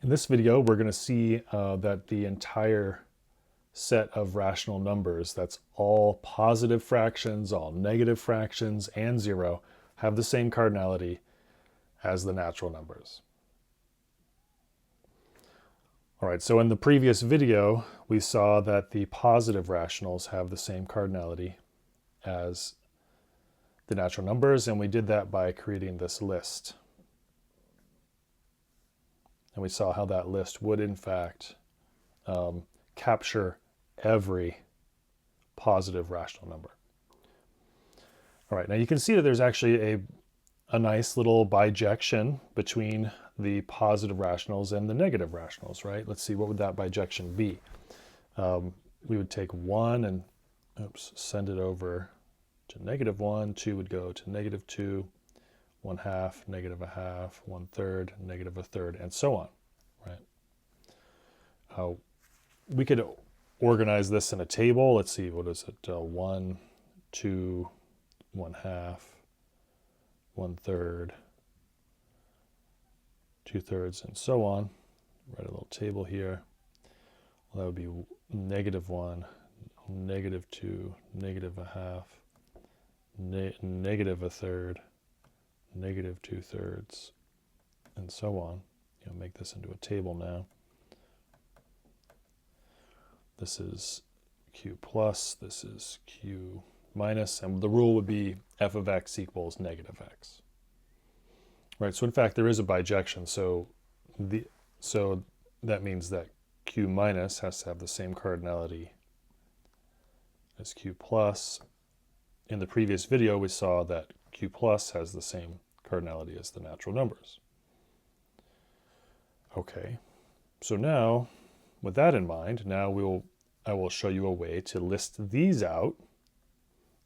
In this video, we're going to see that the entire set of rational numbers, that's all positive fractions, all negative fractions, and zero, have the same cardinality as the natural numbers. All right, so in the previous video, we saw that the positive rationals have the same cardinality as the natural numbers, and we did that by creating this list. And we saw how that list would, in fact, capture every positive rational number. All right, now you can see that there's actually a nice little bijection between the positive rationals and the negative rationals, right? Let's see, what would that bijection be? We would take 1 and send it over to -1. 2 would go to -2. 1/2, -1/2, 1/3, -1/3, and so on, right? We could organize this in a table. Let's see, what is it? 1, 2, 1/2, 1/3, 2/3, and so on. Write a little table here. Well, that would be -1, -2, -1/2, -1/3, -2/3, and so on. Make this into a table now. This is q plus, this is q minus, and the rule would be f of x equals -x. Right, so in fact there is a bijection, so that means that q minus has to have the same cardinality as q plus. In the previous video we saw that q plus has the same cardinality as the natural numbers. Okay, so now with that in mind, now I will show you a way to list these out,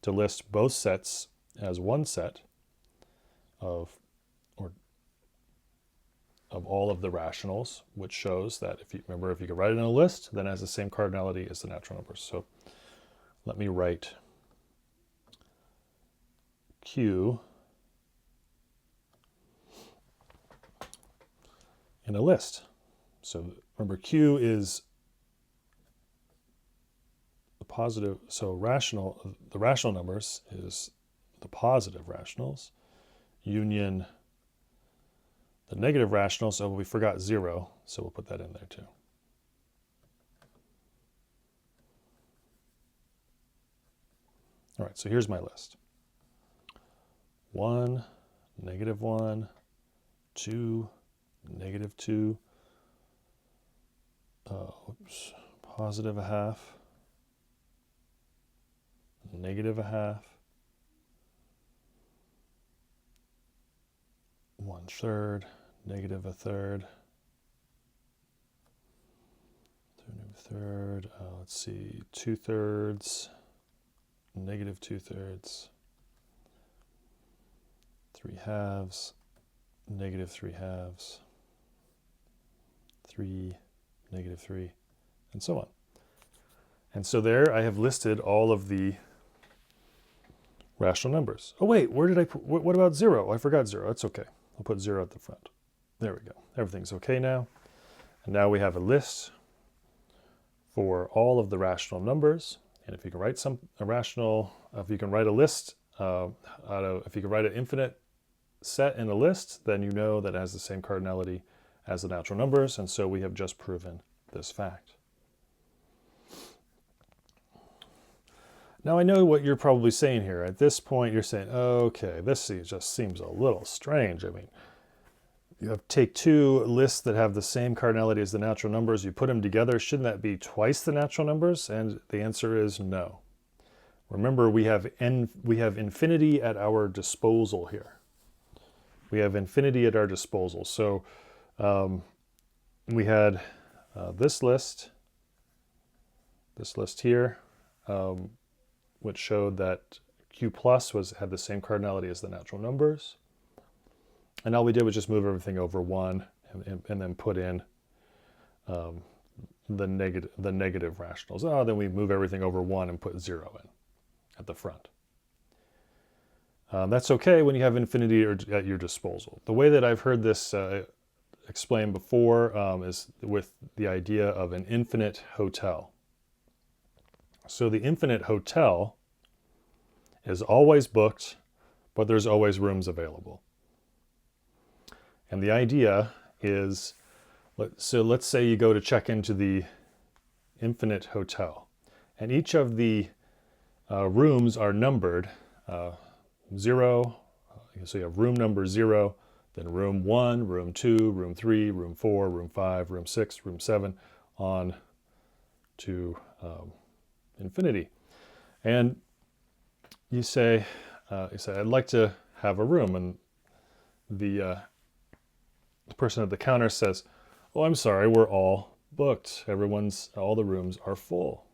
to list both sets as one set of all of the rationals, which shows that if you could write it in a list, then it has the same cardinality as the natural numbers. So let me write q in a list. So remember, q is the positive, so the rational numbers is the positive rationals, union the negative rationals. So we forgot 0, so we'll put that in there too. All right, so here's my list. 1, -1, 2, -2, +1/2, -1/2, 1/3, -1/3, 2/3, let's see, 2/3, -2/3, 3/2, -3/2, 3, -3, and so on. And so there I have listed all of the rational numbers. Oh wait, where did I put, what about 0? I forgot 0. That's okay. I'll put 0 at the front. There we go. Everything's okay now. And now we have a list for all of the rational numbers. And if you can write if you can write a list if you can write an infinite set in a list, then you know that it has the same cardinality as the natural numbers. And so we have just proven this fact. Now I know what you're probably saying here. At this point you're saying, okay, this just seems a little strange. I mean, you take two lists that have the same cardinality as the natural numbers, you put them together, shouldn't that be twice the natural numbers? And the answer is no. Remember, we have infinity at our disposal here. We have infinity at our disposal. So we had this list here, which showed that q plus had the same cardinality as the natural numbers. And all we did was just move everything over 1 and then put in the negative rationals. Then we move everything over 1 and put 0 in at the front. That's okay when you have infinity at your disposal. The way that I've heard this explained before is with the idea of an infinite hotel. So the infinite hotel is always booked, but there's always rooms available. And the idea is, so let's say you go to check into the infinite hotel, and each of the rooms are numbered 0. So you have room number 0, then room 1, room 2, room 3, room 4, room 5, room 6, room 7, on to infinity. And you say, I'd like to have a room, and the person at the counter says, "Oh, I'm sorry, we're all booked. All the rooms are full."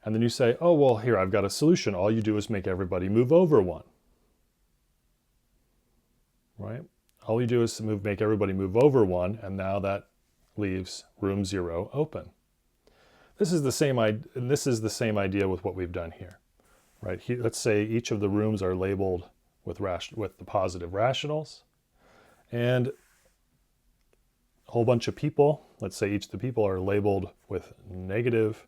And then you say, "Oh, well, here, I've got a solution. All you do is make everybody move over one." Right? All you do is make everybody move over one, and now that leaves room 0 open. This is the same idea with what we've done here. Right? Here, let's say each of the rooms are labeled with the positive rationals, and a whole bunch of people, let's say each of the people are labeled with negative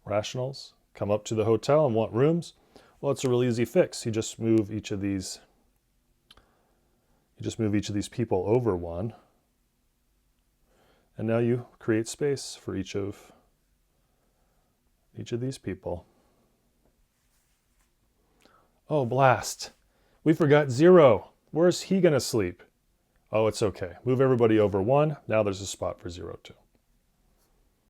rationals, come up to the hotel and want rooms. Well, it's a real easy fix. You just move each of these people over one, and now you create space for each of these people. Oh, blast. We forgot 0. Where's he going to sleep? Oh, it's okay. Move everybody over one. Now there's a spot for 0 too.